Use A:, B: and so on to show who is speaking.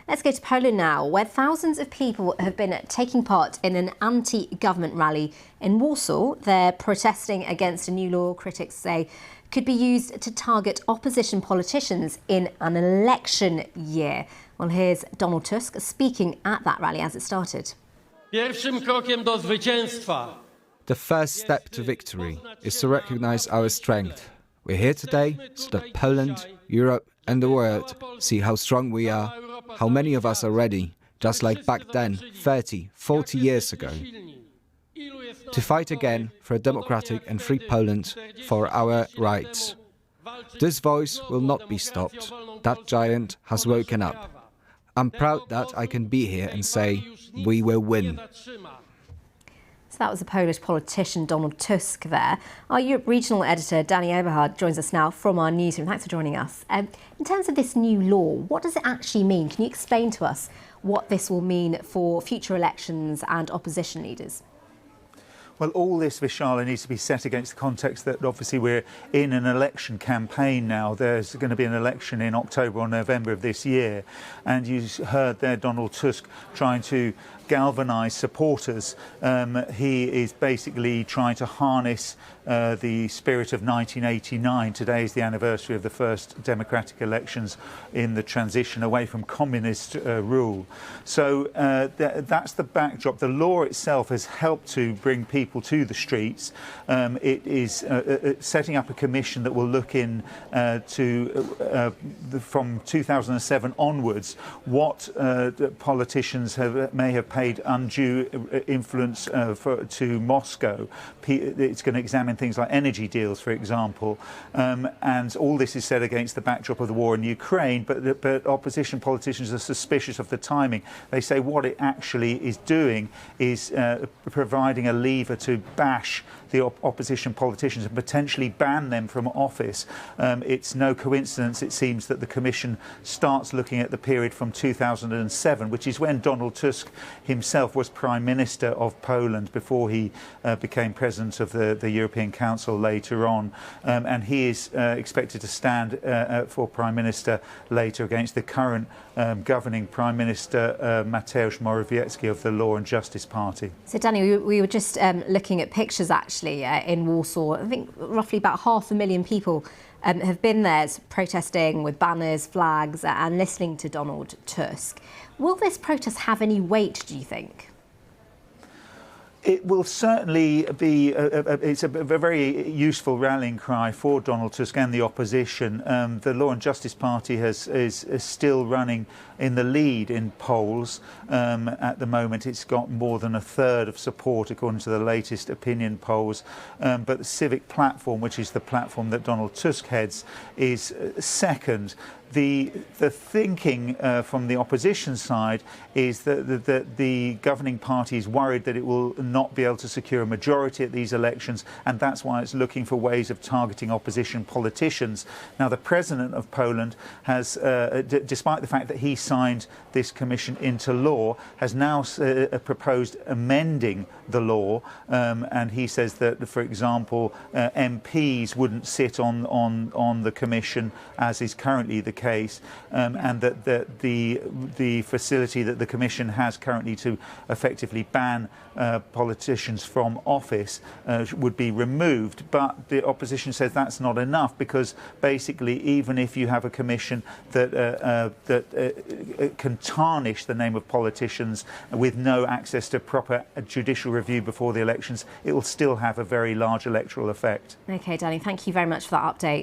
A: Let's go to Poland now, where thousands of people have been taking part in an anti-government rally in Warsaw. They're protesting against a new law critics say could be used to target opposition politicians in an election year. Well, here's Donald Tusk speaking at that rally as it started.
B: The first step to victory is to recognise our strength. We're here today so that Poland, Europe and the world see how strong we are, how many of us are ready, just like back then, 30, 40 years ago, to fight again for a democratic and free Poland, for our rights. This voice will not be stopped. That giant has woken up. I'm proud that I can be here and say, we will win.
A: So that was the Polish politician Donald Tusk there. Our Europe regional editor Danny Eberhard joins us now from our newsroom. Thanks for joining us. In terms of this new law, what does it actually mean? Can you explain to us what this will mean for future elections and opposition leaders?
C: Well, all this, Vishala, needs to be set against the context that obviously we're in an election campaign now. There's going to be an election in October or November of this year. And you heard there Donald Tusk trying to galvanise supporters. He is basically trying to harness the spirit of 1989. Today is the anniversary of the first democratic elections in the transition away from communist rule. So that's the backdrop. The law itself has helped to bring people to the streets. It is setting up a commission that will look in from 2007 onwards what politicians may have paid undue influence to Moscow. It's going to examine things like energy deals, for example, and all this is set against the backdrop of the war in Ukraine, but opposition politicians are suspicious of the timing. They say what it actually is doing is providing a lever to bash the opposition politicians and potentially ban them from office. It's no coincidence, it seems, that the Commission starts looking at the period from 2007, which is when Donald Tusk himself was Prime Minister of Poland before he became President of the European Council later on. And he is expected to stand for Prime Minister later against the current governing Prime Minister Mateusz Morawiecki of the Law and Justice Party.
A: So, Danny, we were just looking at pictures actually in Warsaw. I think roughly about 500,000 people have been there protesting with banners, flags and listening to Donald Tusk. Will this protest have any weight, do you think?
C: It will certainly be, it's a very useful rallying cry for Donald Tusk and the opposition. The Law and Justice Party is still running in the lead in polls. At the moment, it's got more than a third of support, according to the latest opinion polls. But the Civic Platform, which is the platform that Donald Tusk heads, is second. The thinking from the opposition side is that the governing party is worried that it will not be able to secure a majority at these elections, and that's why it's looking for ways of targeting opposition politicians. Now, the President of Poland has, despite the fact that he signed this commission into law, has now proposed amending the law, and he says that, for example, MPs wouldn't sit on the commission, as is currently the case, and that the facility that the Commission has currently to effectively ban politicians from office would be removed. But the opposition says that's not enough, because basically even if you have a commission that can tarnish the name of politicians with no access to proper judicial review before the elections, it will still have a very large electoral effect.
A: OK, Danny, thank you very much for that update.